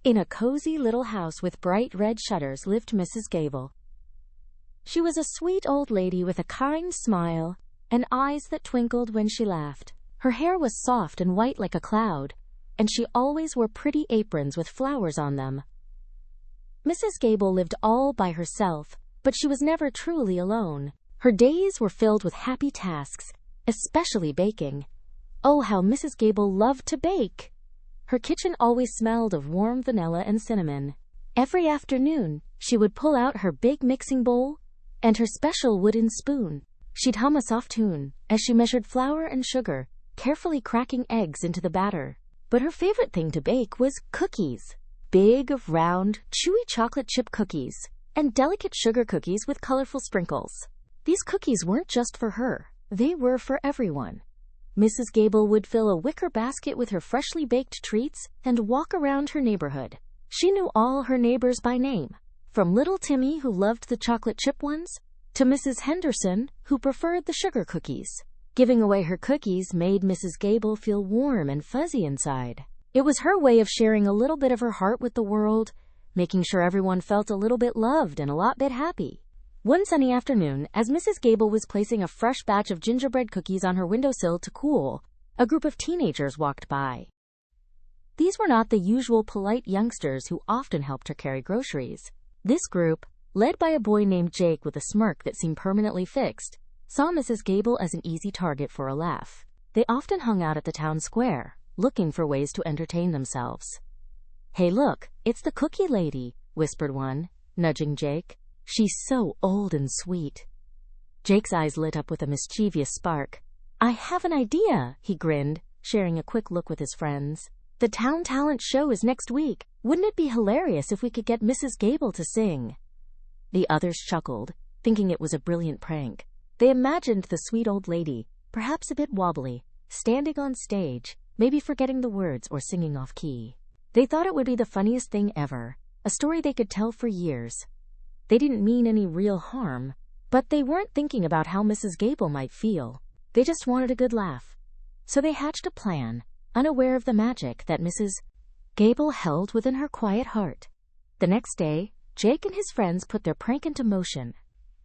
In a cozy little house with bright red shutters lived Mrs. Gable. She was a sweet old lady with a kind smile and eyes that twinkled when she laughed. Her hair was soft and white like a cloud, and she always wore pretty aprons with flowers on them. Mrs. Gable lived all by herself, but she was never truly alone. Her days were filled with happy tasks, especially baking. Oh, how Mrs. Gable loved to bake! Her kitchen always smelled of warm vanilla and cinnamon. Every afternoon, she would pull out her big mixing bowl and her special wooden spoon. She'd hum a soft tune as she measured flour and sugar, carefully cracking eggs into the batter. But her favorite thing to bake was cookies. Big, round, chewy chocolate chip cookies, and delicate sugar cookies with colorful sprinkles. These cookies weren't just for her. They were for everyone. Mrs. Gable would fill a wicker basket with her freshly baked treats and walk around her neighborhood. She knew all her neighbors by name, from little Timmy, who loved the chocolate chip ones, to Mrs. Henderson, who preferred the sugar cookies. Giving away her cookies made Mrs. Gable feel warm and fuzzy inside. It was her way of sharing a little bit of her heart with the world, making sure everyone felt a little bit loved and a lot bit happy. One sunny afternoon, as Mrs. Gable was placing a fresh batch of gingerbread cookies on her windowsill to cool, a group of teenagers walked by. These were not the usual polite youngsters who often helped her carry groceries. This group, led by a boy named Jake with a smirk that seemed permanently fixed, saw Mrs. Gable as an easy target for a laugh. They often hung out at the town square, looking for ways to entertain themselves. "Hey, look, it's the cookie lady," whispered one, nudging Jake. "She's so old and sweet." Jake's eyes lit up with a mischievous spark. "I have an idea," he grinned, sharing a quick look with his friends. "The town talent show is next week. Wouldn't it be hilarious if we could get Mrs. Gable to sing?" The others chuckled, thinking it was a brilliant prank. They imagined the sweet old lady, perhaps a bit wobbly, standing on stage, maybe forgetting the words or singing off key. They thought it would be the funniest thing ever, a story they could tell for years. They didn't mean any real harm, but they weren't thinking about how Mrs. Gable might feel. They just wanted a good laugh. So they hatched a plan, unaware of the magic that Mrs. Gable held within her quiet heart. The next day, Jake and his friends put their prank into motion.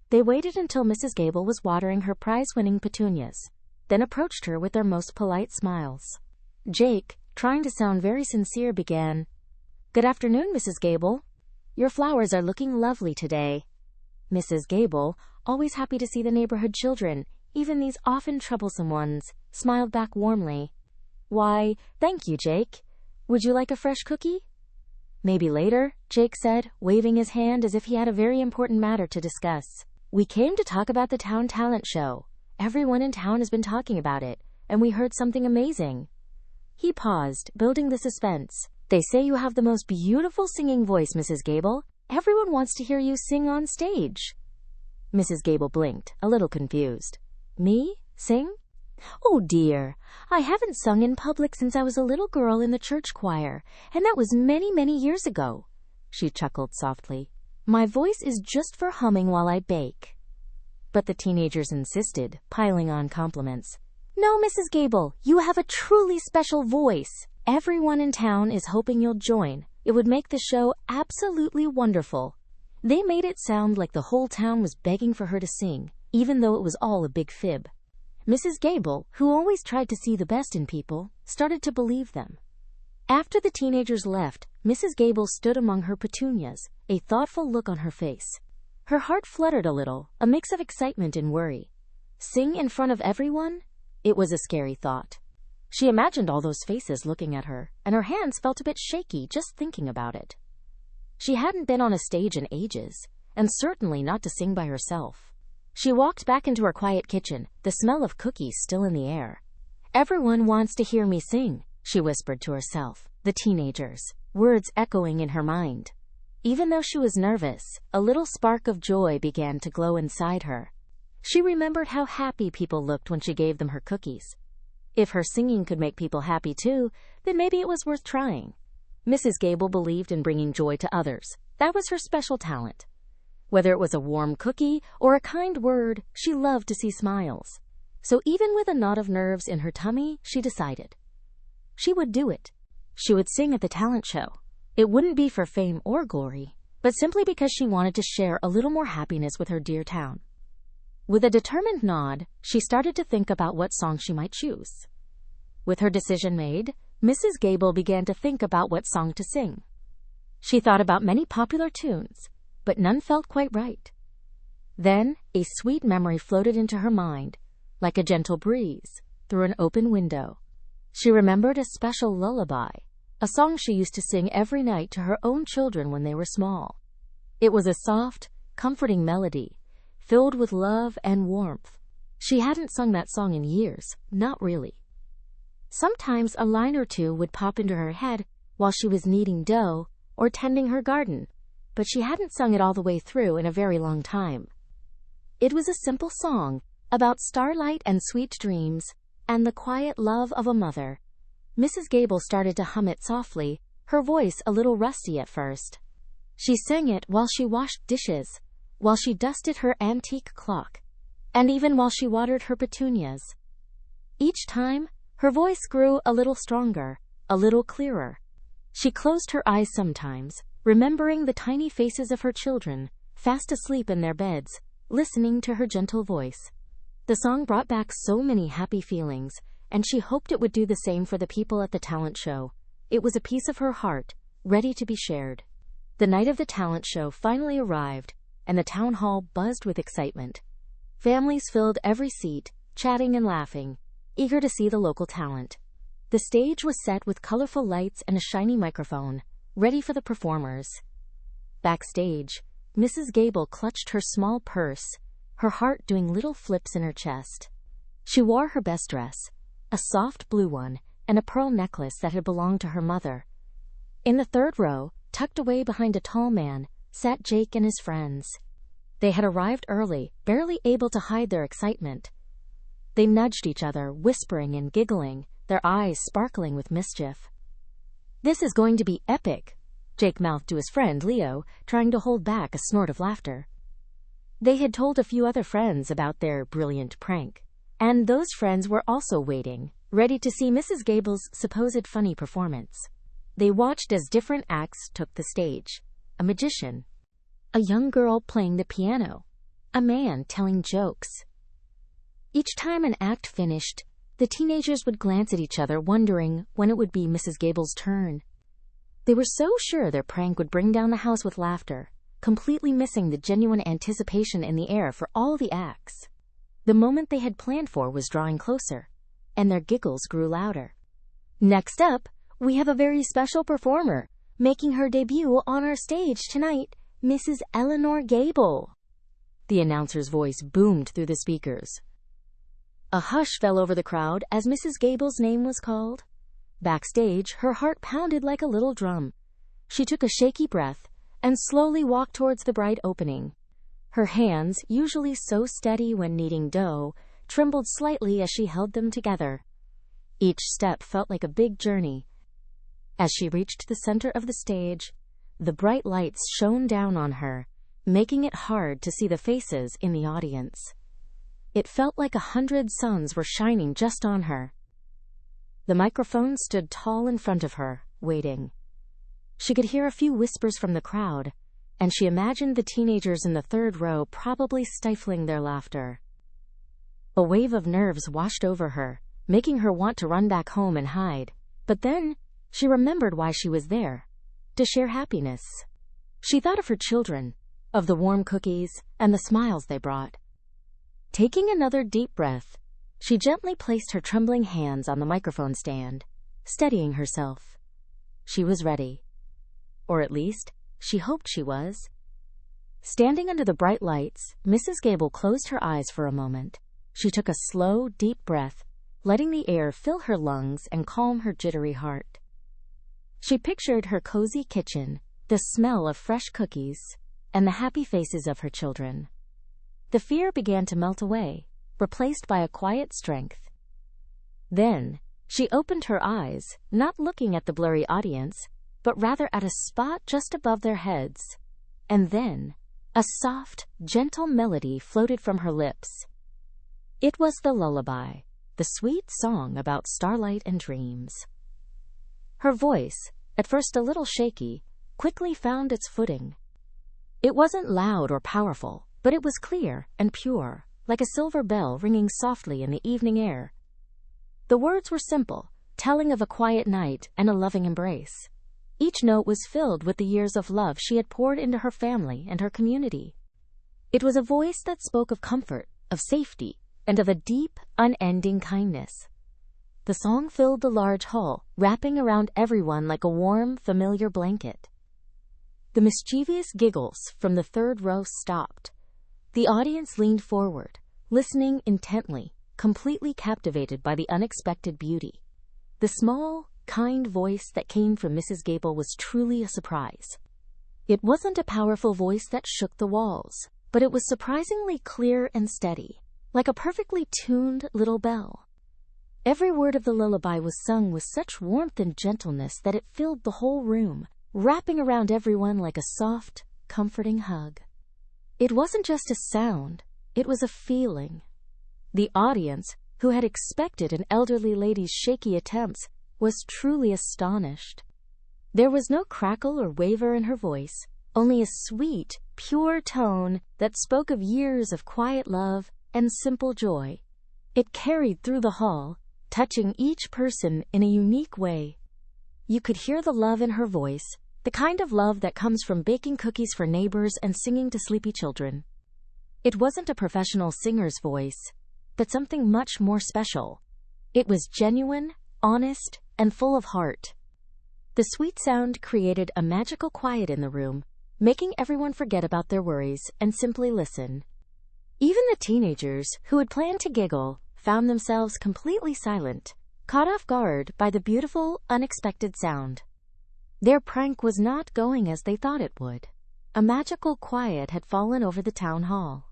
They waited until Mrs. Gable was watering her prize-winning petunias, then approached her with their most polite smiles. Jake, trying to sound very sincere, began, "Good afternoon, Mrs. Gable. Your flowers are looking lovely today." Mrs. Gable, always happy to see the neighborhood children, even these often troublesome ones, smiled back warmly. "Why, thank you, Jake. Would you like a fresh cookie?" "Maybe later," Jake said, waving his hand as if he had a very important matter to discuss. "We came to talk about the town talent show. Everyone in town has been talking about it, and we heard something amazing." He paused, building the suspense. "They say you have the most beautiful singing voice, Mrs. Gable. Everyone wants to hear you sing on stage." Mrs. Gable blinked, a little confused. "Me? Sing? Oh dear, I haven't sung in public since I was a little girl in the church choir, and that was many, many years ago." She chuckled softly. "My voice is just for humming while I bake." But the teenagers insisted, piling on compliments. "No, Mrs. Gable, you have a truly special voice. Everyone in town is hoping you'll join. It would make the show absolutely wonderful." They made it sound like the whole town was begging for her to sing, even though it was all a big fib. Mrs. Gable, who always tried to see the best in people, started to believe them. After the teenagers left, Mrs. Gable stood among her petunias, a thoughtful look on her face. Her heart fluttered a little, a mix of excitement and worry. Sing in front of everyone? It was a scary thought. She imagined all those faces looking at her, and her hands felt a bit shaky just thinking about it. She hadn't been on a stage in ages, and certainly not to sing by herself. She walked back into her quiet kitchen, the smell of cookies still in the air. "Everyone wants to hear me sing," she whispered to herself, the teenagers, words echoing in her mind. Even though she was nervous, a little spark of joy began to glow inside her. She remembered how happy people looked when she gave them her cookies. If her singing could make people happy too, then maybe it was worth trying. Mrs. Gable believed in bringing joy to others. That was her special talent. Whether it was a warm cookie or a kind word, she loved to see smiles. So even with a knot of nerves in her tummy, she decided. She would do it. She would sing at the talent show. It wouldn't be for fame or glory, but simply because she wanted to share a little more happiness with her dear town. With a determined nod, she started to think about what song she might choose. With her decision made, Mrs. Gable began to think about what song to sing. She thought about many popular tunes, but none felt quite right. Then, a sweet memory floated into her mind, like a gentle breeze, through an open window. She remembered a special lullaby, a song she used to sing every night to her own children when they were small. It was a soft, comforting melody, filled with love and warmth. She hadn't sung that song in years, not really. Sometimes a line or two would pop into her head while she was kneading dough or tending her garden, but she hadn't sung it all the way through in a very long time. It was a simple song about starlight and sweet dreams and the quiet love of a mother. Mrs. Gable started to hum it softly, her voice a little rusty at first. She sang it while she washed dishes, while she dusted her antique clock, and even while she watered her petunias. Each time, her voice grew a little stronger, a little clearer. She closed her eyes sometimes, remembering the tiny faces of her children, fast asleep in their beds, listening to her gentle voice. The song brought back so many happy feelings, and she hoped it would do the same for the people at the talent show. It was a piece of her heart, ready to be shared. The night of the talent show finally arrived, and the town hall buzzed with excitement. Families filled every seat, chatting and laughing, eager to see the local talent. The stage was set with colorful lights and a shiny microphone, ready for the performers. Backstage, Mrs. Gable clutched her small purse, her heart doing little flips in her chest. She wore her best dress, a soft blue one, and a pearl necklace that had belonged to her mother. In the third row, tucked away behind a tall man, sat Jake and his friends. They had arrived early, barely able to hide their excitement. They nudged each other, whispering and giggling, their eyes sparkling with mischief. "This is going to be epic," Jake mouthed to his friend Leo, trying to hold back a snort of laughter. They had told a few other friends about their brilliant prank, and those friends were also waiting, ready to see Mrs. Gable's supposed funny performance. They watched as different acts took the stage. A magician, a young girl playing the piano, a man telling jokes. Each time an act finished, the teenagers would glance at each other, wondering when it would be Mrs. Gable's turn. They were so sure their prank would bring down the house with laughter, completely missing the genuine anticipation in the air for all the acts. The moment they had planned for was drawing closer, and their giggles grew louder. "Next up, we have a very special performer, making her debut on our stage tonight, Mrs. Eleanor Gable." The announcer's voice boomed through the speakers. A hush fell over the crowd as Mrs. Gable's name was called. Backstage, her heart pounded like a little drum. She took a shaky breath and slowly walked towards the bright opening. Her hands, usually so steady when kneading dough, trembled slightly as she held them together. Each step felt like a big journey. As she reached the center of the stage, the bright lights shone down on her, making it hard to see the faces in the audience. It felt like 100 suns were shining just on her. The microphone stood tall in front of her, waiting. She could hear a few whispers from the crowd, and she imagined the teenagers in the third row probably stifling their laughter. A wave of nerves washed over her, making her want to run back home and hide. But then, she remembered why she was there: to share happiness. She thought of her children, of the warm cookies, and the smiles they brought. Taking another deep breath, she gently placed her trembling hands on the microphone stand, steadying herself. She was ready. Or at least, she hoped she was. Standing under the bright lights, Mrs. Gable closed her eyes for a moment. She took a slow, deep breath, letting the air fill her lungs and calm her jittery heart. She pictured her cozy kitchen, the smell of fresh cookies, and the happy faces of her children. The fear began to melt away, replaced by a quiet strength. Then, she opened her eyes, not looking at the blurry audience, but rather at a spot just above their heads. And then, a soft, gentle melody floated from her lips. It was the lullaby, the sweet song about starlight and dreams. Her voice, at first a little shaky, quickly found its footing. It wasn't loud or powerful, but it was clear and pure, like a silver bell ringing softly in the evening air. The words were simple, telling of a quiet night and a loving embrace. Each note was filled with the years of love she had poured into her family and her community. It was a voice that spoke of comfort, of safety, and of a deep, unending kindness. The song filled the large hall, wrapping around everyone like a warm, familiar blanket. The mischievous giggles from the third row stopped. The audience leaned forward, listening intently, completely captivated by the unexpected beauty. The small, kind voice that came from Mrs. Gable was truly a surprise. It wasn't a powerful voice that shook the walls, but it was surprisingly clear and steady, like a perfectly tuned little bell. Every word of the lullaby was sung with such warmth and gentleness that it filled the whole room, wrapping around everyone like a soft, comforting hug. It wasn't just a sound, it was a feeling. The audience, who had expected an elderly lady's shaky attempts, was truly astonished. There was no crackle or waver in her voice, only a sweet, pure tone that spoke of years of quiet love and simple joy. It carried through the hall, touching each person in a unique way. You could hear the love in her voice, the kind of love that comes from baking cookies for neighbors and singing to sleepy children. It wasn't a professional singer's voice, but something much more special. It was genuine, honest, and full of heart. The sweet sound created a magical quiet in the room, making everyone forget about their worries and simply listen. Even the teenagers, who had planned to giggle, found themselves completely silent, caught off guard by the beautiful, unexpected sound. Their prank was not going as they thought it would. A magical quiet had fallen over the town hall.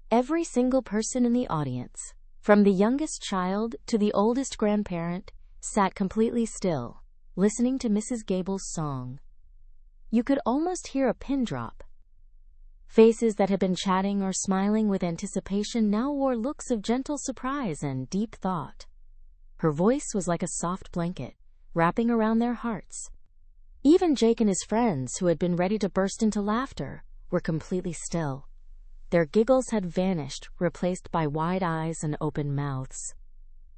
Every single person in the audience, from the youngest child to the oldest grandparent, sat completely still, listening to Mrs. Gable's song. You could almost hear a pin drop. Faces that had been chatting or smiling with anticipation now wore looks of gentle surprise and deep thought. Her voice was like a soft blanket, wrapping around their hearts. Even Jake and his friends, who had been ready to burst into laughter, were completely still. Their giggles had vanished, replaced by wide eyes and open mouths.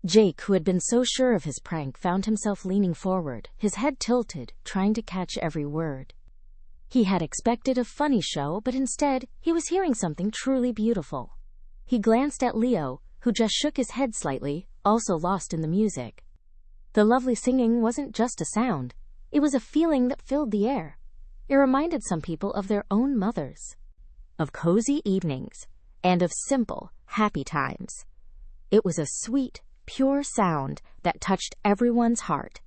Jake, who had been so sure of his prank, found himself leaning forward, his head tilted, trying to catch every word. He had expected a funny show, but instead, he was hearing something truly beautiful. He glanced at Leo, who just shook his head slightly, also lost in the music. The lovely singing wasn't just a sound, it was a feeling that filled the air. It reminded some people of their own mothers, of cozy evenings, and of simple, happy times. It was a sweet, pure sound that touched everyone's heart,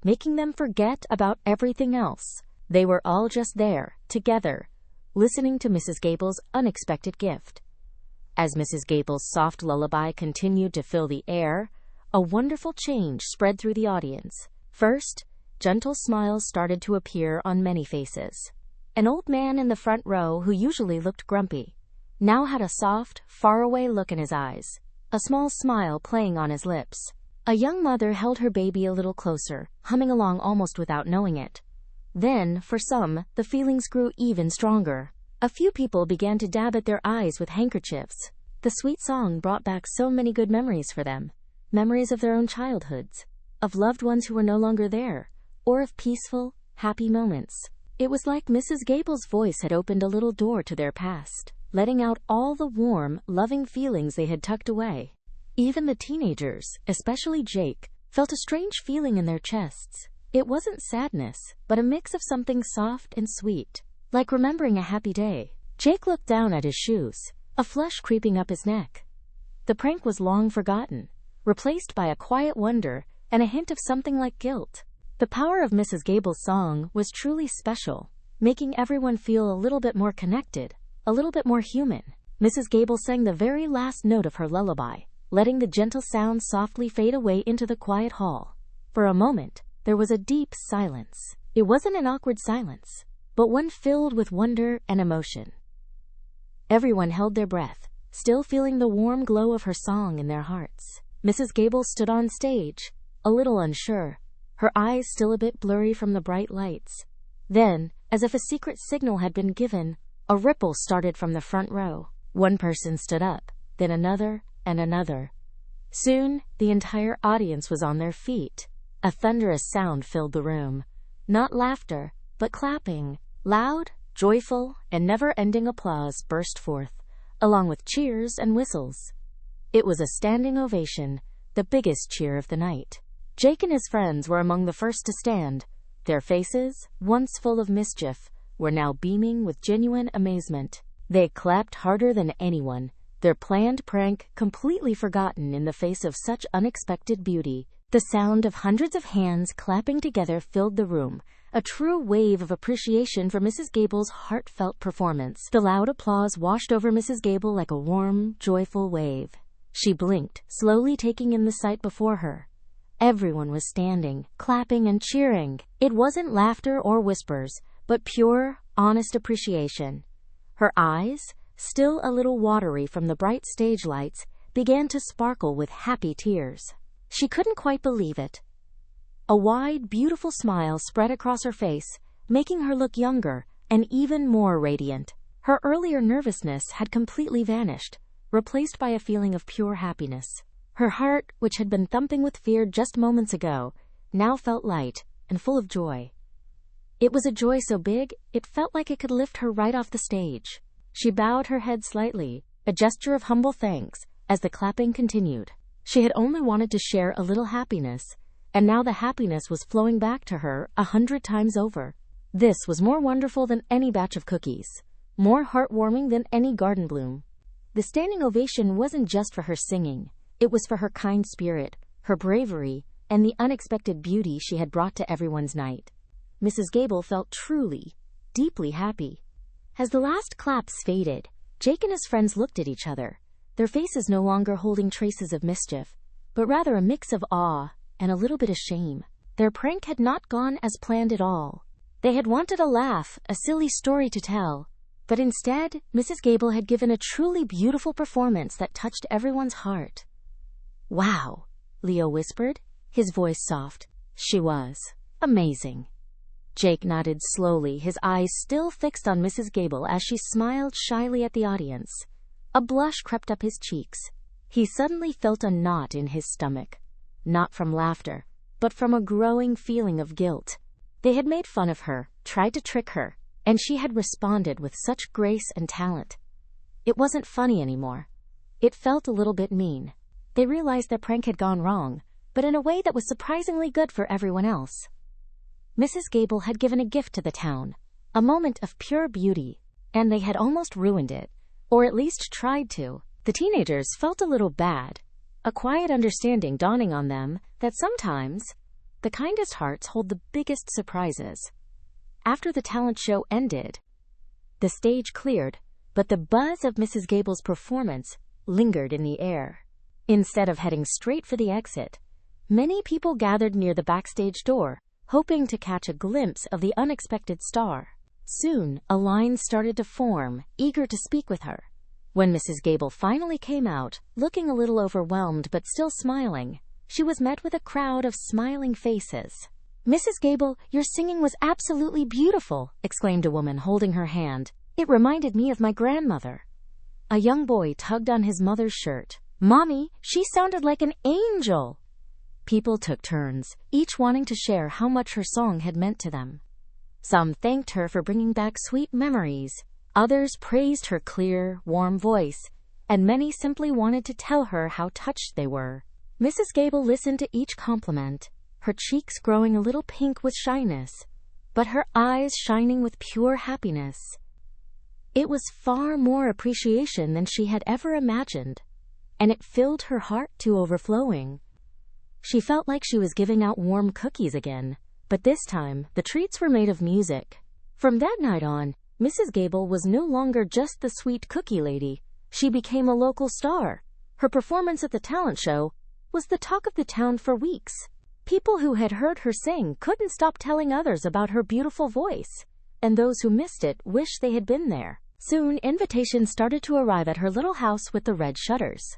making them forget about everything else. They were all just there, together, listening to Mrs. Gable's unexpected gift. As Mrs. Gable's soft lullaby continued to fill the air, a wonderful change spread through the audience. First, gentle smiles started to appear on many faces. An old man in the front row, who usually looked grumpy, now had a soft, faraway look in his eyes, a small smile playing on his lips. A young mother held her baby a little closer, humming along almost without knowing it. Then, for some, the feelings grew even stronger. A few people began to dab at their eyes with handkerchiefs. The sweet song brought back so many good memories for them. Memories of their own childhoods, of loved ones who were no longer there, or of peaceful, happy moments. It was like Mrs. Gable's voice had opened a little door to their past, letting out all the warm, loving feelings they had tucked away. Even the teenagers, especially Jake, felt a strange feeling in their chests. It wasn't sadness, but a mix of something soft and sweet, like remembering a happy day. Jake looked down at his shoes, a flush creeping up his neck. The prank was long forgotten, replaced by a quiet wonder and a hint of something like guilt. The power of Mrs. Gable's song was truly special, making everyone feel a little bit more connected, a little bit more human. Mrs. Gable sang the very last note of her lullaby, letting the gentle sound softly fade away into the quiet hall. For a moment, there was a deep silence. It wasn't an awkward silence, but one filled with wonder and emotion. Everyone held their breath, still feeling the warm glow of her song in their hearts. Mrs. Gable stood on stage, a little unsure, her eyes still a bit blurry from the bright lights. Then, as if a secret signal had been given, a ripple started from the front row. One person stood up, then another and another. Soon, the entire audience was on their feet. A thunderous sound filled the room. Not laughter, but clapping. Loud, joyful, and never-ending applause burst forth, along with cheers and whistles. It was a standing ovation, the biggest cheer of the night. Jake and his friends were among the first to stand. Their faces, once full of mischief, were now beaming with genuine amazement. They clapped harder than anyone, their planned prank completely forgotten in the face of such unexpected beauty. The sound of hundreds of hands clapping together filled the room, a true wave of appreciation for Mrs. Gable's heartfelt performance. The loud applause washed over Mrs. Gable like a warm, joyful wave. She blinked, slowly taking in the sight before her. Everyone was standing, clapping and cheering. It wasn't laughter or whispers, but pure, honest appreciation. Her eyes, still a little watery from the bright stage lights, began to sparkle with happy tears. She couldn't quite believe it. A wide, beautiful smile spread across her face, making her look younger and even more radiant. Her earlier nervousness had completely vanished, replaced by a feeling of pure happiness. Her heart, which had been thumping with fear just moments ago, now felt light and full of joy. It was a joy so big, it felt like it could lift her right off the stage. She bowed her head slightly, a gesture of humble thanks, as the clapping continued. She had only wanted to share a little happiness, and now the happiness was flowing back to her 100 times over. This was more wonderful than any batch of cookies, more heartwarming than any garden bloom. The standing ovation wasn't just for her singing. It was for her kind spirit, her bravery, and the unexpected beauty she had brought to everyone's night. Mrs. Gable felt truly, deeply happy. As the last claps faded, Jake and his friends looked at each other, their faces no longer holding traces of mischief, but rather a mix of awe and a little bit of shame. Their prank had not gone as planned at all. They had wanted a laugh, a silly story to tell, but instead, Mrs. Gable had given a truly beautiful performance that touched everyone's heart. "Wow," Leo whispered, his voice soft. "She was amazing." Jake nodded slowly, his eyes still fixed on Mrs. Gable as she smiled shyly at the audience. A blush crept up his cheeks. He suddenly felt a knot in his stomach. Not from laughter, but from a growing feeling of guilt. They had made fun of her, tried to trick her, and she had responded with such grace and talent. It wasn't funny anymore. It felt a little bit mean. They realized their prank had gone wrong, but in a way that was surprisingly good for everyone else. Mrs. Gable had given a gift to the town, a moment of pure beauty, and they had almost ruined it, or at least tried to. The teenagers felt a little bad, a quiet understanding dawning on them that sometimes the kindest hearts hold the biggest surprises. After the talent show ended, the stage cleared, but the buzz of Mrs. Gable's performance lingered in the air. Instead of heading straight for the exit, many people gathered near the backstage door, hoping to catch a glimpse of the unexpected star. Soon, a line started to form, eager to speak with her. When Mrs. Gable finally came out, looking a little overwhelmed but still smiling, she was met with a crowd of smiling faces. "Mrs. Gable, your singing was absolutely beautiful," exclaimed a woman holding her hand. "It reminded me of my grandmother." A young boy tugged on his mother's shirt. "Mommy, she sounded like an angel." People took turns, each wanting to share how much her song had meant to them. Some thanked her for bringing back sweet memories. Others praised her clear, warm voice, and many simply wanted to tell her how touched they were. Mrs. Gable listened to each compliment, her cheeks growing a little pink with shyness, but her eyes shining with pure happiness. It was far more appreciation than she had ever imagined, and it filled her heart to overflowing. She felt like she was giving out warm cookies again, but this time the treats were made of music. From that night on, Mrs. Gable was no longer just the sweet cookie lady. She became a local star. Her performance at the talent show was the talk of the town for weeks. People who had heard her sing couldn't stop telling others about her beautiful voice, and those who missed it wished they had been there. Soon, invitations started to arrive at her little house with the red shutters.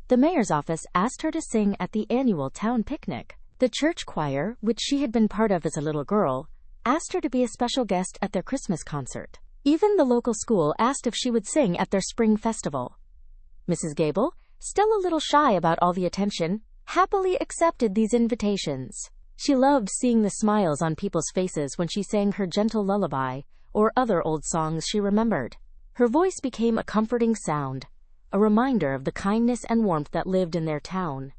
The mayor's office asked her to sing at the annual town picnic. The church choir, which she had been part of as a little girl, asked her to be a special guest at their Christmas concert. Even the local school asked if she would sing at their spring festival. Mrs. Gable, still a little shy about all the attention, happily accepted these invitations. She loved seeing the smiles on people's faces when she sang her gentle lullaby or other old songs she remembered. Her voice became a comforting sound, a reminder of the kindness and warmth that lived in their town.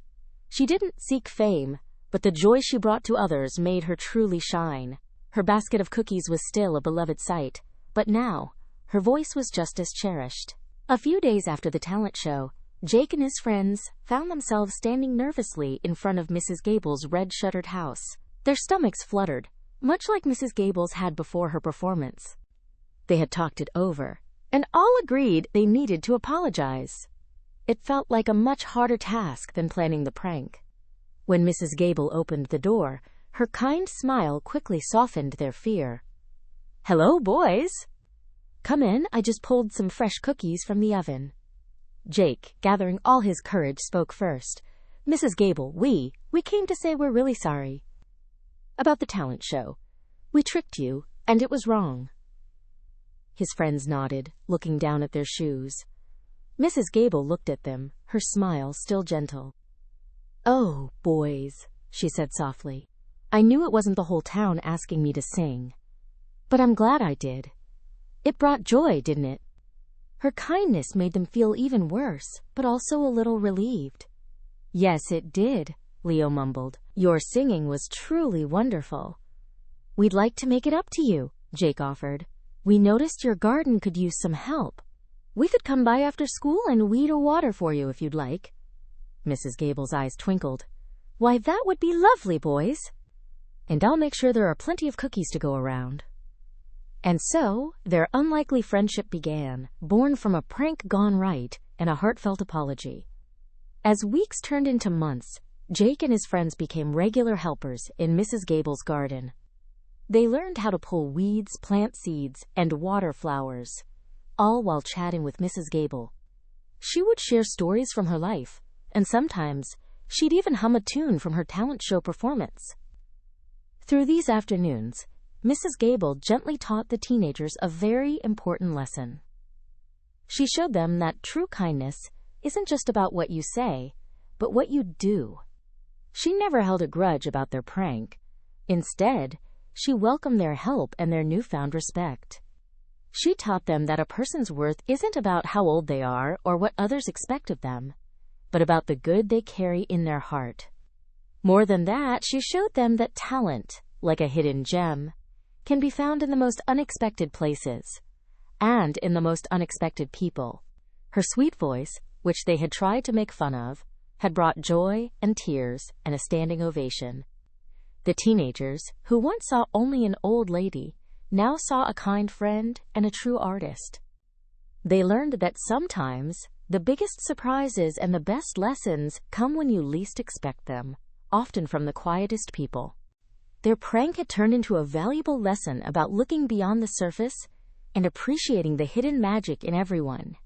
She didn't seek fame, but the joy she brought to others made her truly shine. Her basket of cookies was still a beloved sight, but now, her voice was just as cherished. A few days after the talent show, Jake and his friends found themselves standing nervously in front of Mrs. Gable's red-shuttered house. Their stomachs fluttered, much like Mrs. Gable's had before her performance. They had talked it over, and all agreed they needed to apologize. It felt like a much harder task than planning the prank. When Mrs. Gable opened the door, her kind smile quickly softened their fear. "Hello, boys. Come in, I just pulled some fresh cookies from the oven." Jake, gathering all his courage, spoke first. "Mrs. Gable, we came to say we're really sorry about the talent show. We tricked you, and it was wrong." His friends nodded, looking down at their shoes. Mrs. Gable looked at them, her smile still gentle. "Oh, boys," she said softly. "I knew it wasn't the whole town asking me to sing. But I'm glad I did. It brought joy, didn't it?" Her kindness made them feel even worse, but also a little relieved. "Yes, it did," Leo mumbled. "Your singing was truly wonderful." "We'd like to make it up to you," Jake offered. "We noticed your garden could use some help. We could come by after school and weed or water for you if you'd like." Mrs. Gable's eyes twinkled. "Why, that would be lovely, boys. And I'll make sure there are plenty of cookies to go around." And so, their unlikely friendship began, born from a prank gone right and a heartfelt apology. As weeks turned into months, Jake and his friends became regular helpers in Mrs. Gable's garden. They learned how to pull weeds, plant seeds, and water flowers, all while chatting with Mrs. Gable. She would share stories from her life, and sometimes she'd even hum a tune from her talent show performance. Through these afternoons, Mrs. Gable gently taught the teenagers a very important lesson. She showed them that true kindness isn't just about what you say, but what you do. She never held a grudge about their prank. Instead, she welcomed their help and their newfound respect. She taught them that a person's worth isn't about how old they are or what others expect of them, but about the good they carry in their heart. More than that, she showed them that talent, like a hidden gem, can be found in the most unexpected places and in the most unexpected people. Her sweet voice, which they had tried to make fun of, had brought joy and tears and a standing ovation. The teenagers, who once saw only an old lady, now saw a kind friend and a true artist. They learned that sometimes the biggest surprises and the best lessons come when you least expect them, often from the quietest people. Their prank had turned into a valuable lesson about looking beyond the surface and appreciating the hidden magic in everyone.